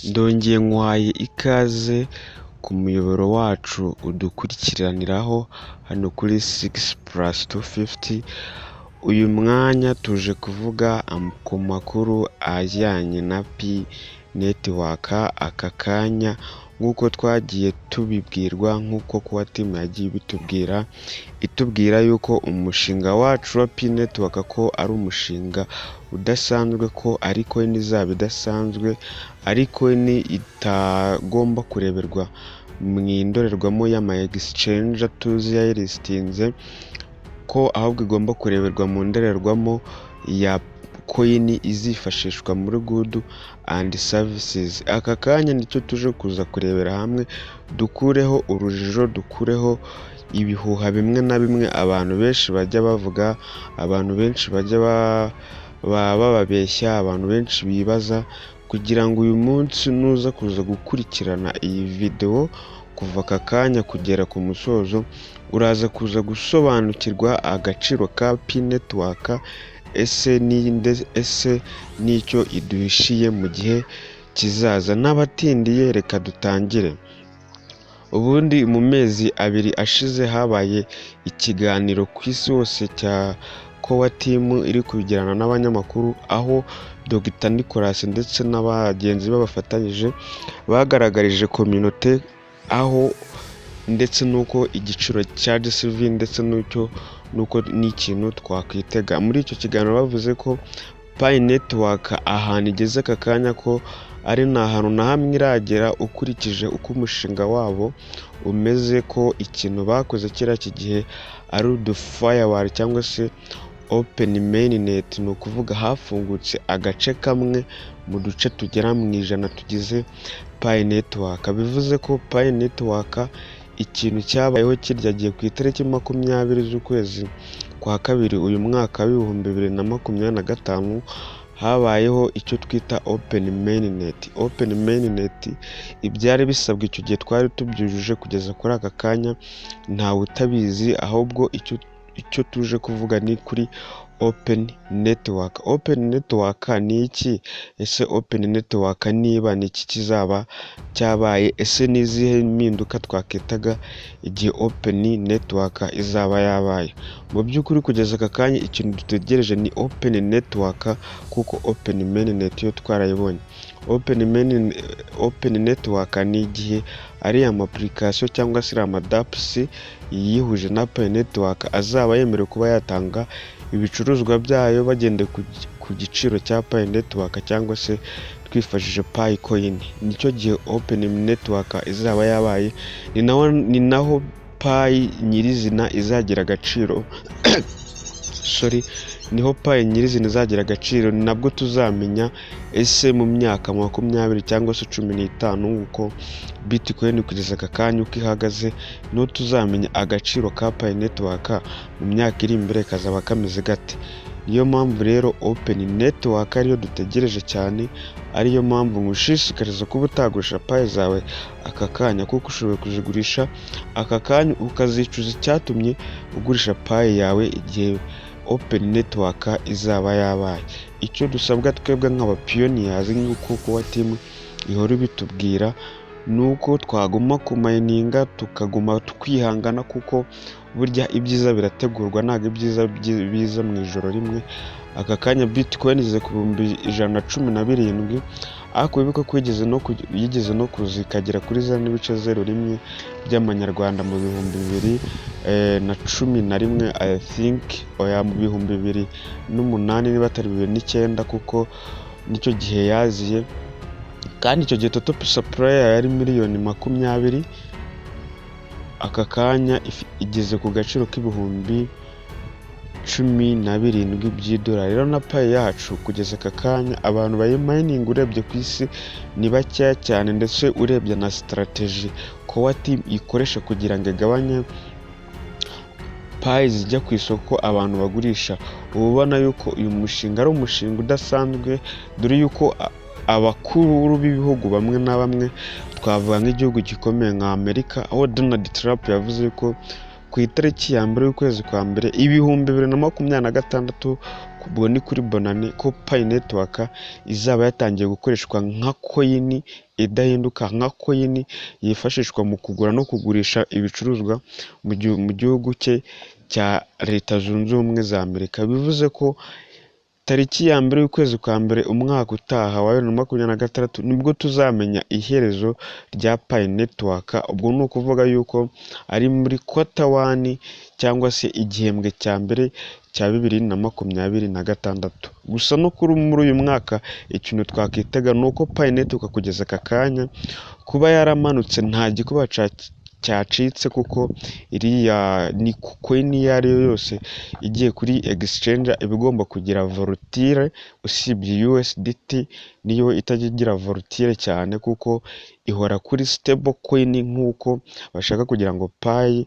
Ndongeye nkwaye ikaze ku muyoboro wacu udukurikiraniraho hano kuri 6+250. Uyu mwanya tuje kuvuga ku makuru ajyanye na Pi Network. Aka kanya nk'uko twagiye tubibwirwa, nk'uko kuba timu yagiye itubwira yuko umushinga wacu wa Pi Network ko ari umushinga udasanzwe, ko ari coin izaba idasanzwe, ari coin itagomba kureberwa mu indorerwamo y'ama exchange tuzi yayilistinze, ko ahubwo igomba kureberwa mu ndorerwamo ya coin izifashishwa muri good and services. Aka kanya nicyo tuje kuza kurebera hamwe, dukureho urujijo, dukureho ibihuha bimwe na bimwe abantu benshi bajya bavuga, abantu benshi bajya bababeshya, abantu benshi bibaza, kugira ngo uyu munsi nuza kuza gukurikirana iyi video kuva aka kanya kugera ku musozo, uraza kuza gusobanukirwa agaciro ka Pi Network, ese n'icyo iduhishiye mu gihe kizaza. N'abatindiye reka dutangire. Ubundi mu mezi abiri ashize habaye ikiganiro ku isi hose cya Core Team iri kubigirana n'abanyamakuru, aho Dr Nicolas ndetse n'abagenzi babafatanyije bagaragarije community aho ndetse nuko igiciro cya GCV ndetse nuko n'ikintu twakwitega. Muri icyo kiganiro bavuze ko Pi Network ahantu igeze aka kanya ko ari nta hantu na hamwe iragera ukurikije uko umushinga wabo umeze, ko ikintu bakoze kiriya kigihe ari udufirewall cyangwa se open mainnet, ni ukuvuga hafungutse agace kamwe mu duce tugera mu 100 tugize Pi Network. Bivuze ko Pi Network ikintu cyabayeho kiryagiye ku itariki 20 z'ukwezi kwa kabiri uyu mwaka w'2025 habayeho icyo twita open mainnet. Open mainnet ibyari bisabwa icyo gihe twari tubyujuje, kugeza kuri aka kanya ntawe utabizi, ahubwo icyo tuje kuvuga ni kuri Open Network. Open Network ni iki? Ese Open Network niba ni iki kizaba cyabaye? Ese nizihe mpinduka twakitaga igihe Open Network izaba yabaye? Mu by'ukuri kugeza aka kanya ikintu dutegereje ni Open Network, kuko Open Mainnet yo twarayibonye. Open Network ni igihe ari ama application cyangwa se ama dApps yihuje na Pi Network azaba yemerewe kuba yatanga ibicuruzwa byayo bagendeye ku giciro cya Pi Network cyangwa se twifashishije Pi coin. Nicyo gihe Open Network izaba yabaye, ni naho Pi nyirizina izagira agaciro niho Pi nyirizina izagira agaciro. Ni nabwo tuzamenya ese mu myaka 20 cyangwa se 15 uko Bitcoin kugeza aka kanya uko ihagaze, no tuzamenya agaciro ka Pi Network mu myaka iri imbere kazaba kameze gate. Niyo mpamvu rero Open Network ariyo dutegereje cyane, ariyo mpamvu ngushishikariza kuba utagurisha Pi zawe aka kanya, kuko ushobora kuzigurisha aka kanya ukazicuza icyatumye ugurisha Pi yawe igihe Open Network izaba yabaye. Icyo dusabwa twebwe nk'abapioneers nk'uko Core Team ihora bitubwira, nuko twaguma ku mininga, tukaguma twihangana, kuko burya ibyiza birategurwa, ntabwo ibyiza biza mu ijoro rimwe. Aka kanya Bitcoin ize ku 117, ariko bibuka ko yigeze no kuza ikagera kuri 0.01 by'amanyarwanda mu 2011, I think, oya mu 2008 niba atari 2009, kuko nicyo gihe yaziye. Kandi icyo gihe total supply yari 20,000,000. Aka kanya igeze ku gaciro k'ibihumbi 17 by'idolari. Rero na Pi yacu kugeza aka kanya abantu bayimining urebye ku isi ni bakeya cyane, ndetse urebye na strategy Core Team ikoresha kugira ngo igabanye Pi zijya ku isoko abantu bagurisha, ubona yuko uyu mushinga ari umushinga udasanzwe, dore yuko abakuru b'ibihugu bamwe na bamwe, twavuga nk'igihugu gikomeye nka Amerika, aho Donald Trump yavuze ko ku itariki ya mbere y'ukwezi kwa mbere 2026 ubwo ni kuri Bonane ko Pi Network izaba yatangiye gukoreshwa nka coin idahinduka, nka coin yifashishwa mu kugura no kugurisha ibicuruzwa mu gihugu cye cya Leta Zunze Ubumwe za Amerika. Bivuze ko tariki ya mbere y'ukwezi kwa mbere umwaka utaha wa 2026 nibwo tuzamenya iherezo rya Pi Network. Ubwo ni ukuvuga yuko ari muri Q1 cyangwa se igihembwe cya mbere cya 2026. Gusa no kuri muri uyu mwaka ikintu twakitega ni uko Pi Network kugeza aka kanya kuba yaramanutse nta gikuba cyacitse, kuko iriya ni coin iyo ari yo yose igiye kuri exchange iba igomba kugira volatile, usibye USDT niyo itajya igira volatile cyane kuko ihora kuri stable coin, nk'uko bashaka kugira ngo Pi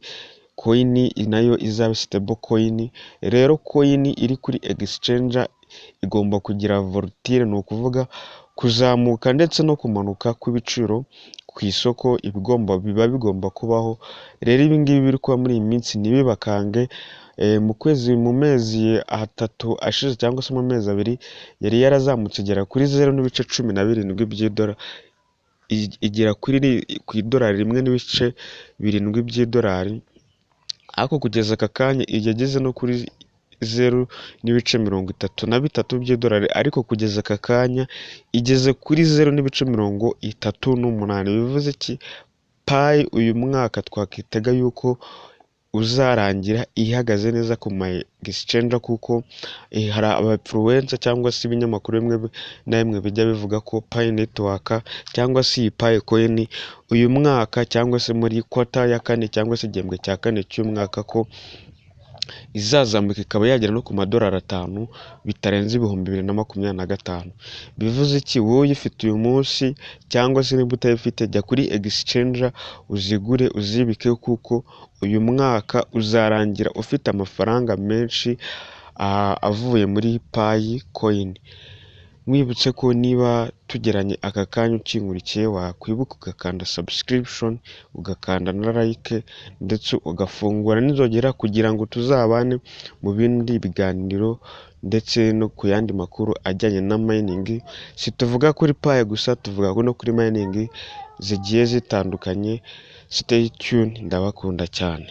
coin nayo izabe stable coin. Rero coin iri kuri exchange igomba kugira volatile, ni ukuvuga kuzamuka ndetse no kumanuka kw'ibiciro ku isoko biba bigomba kubaho. Rero ibi ngibi biri kuba muri iyi minsi ntibibakange. Mu mezi atatu ashize cyangwa se mu mezi abiri yari yarazamutse igera kuri 0.17 by'idolari, igera ku idolari rimwe n'ibice 7 by'idolari, ariko kugeza aka kanya yageze no kuri 0.33 by'idolari, ariko kugeza aka kanya igeze kuri 0.38. Bivuze iki? Pi uyu mwaka twakitega yuko uzarangira ihagaze neza ku ma exchange, kuko hari aba-influencer cyangwa se ibinyamakuru bimwe na bimwe bijya bivuga ko Pi Network cyangwa se iyi Pi coin uyu mwaka cyangwa se muri quarter ya kane cyangwa se igihembwe cya kane cy'umwaka ko izazamuka ikaba yagera no ku madolari 5 bitarenze 2025. Bivuze iki? Wowe uyifite uyu munsi cyangwa se niba utayifite, jya kuri exchange uzigure uzibike, kuko uyu mwaka uzarangira ufite amafaranga menshi avuye muri Pi coin. Mwibutse ko niba tugeranye aka kanya ukinkurikiye, wakwibuka ugakanda subscription, ugakanda na like ndetse ugafungura n'inzogera kugira ngo tuzabane mu bindi biganiro ndetse no ku yandi makuru ajyanye na mining. Situvuga kuri Pi gusa, tuvuga no kuri mining zigiye zitandukanye. Stay tuned, ndabakunda cyane.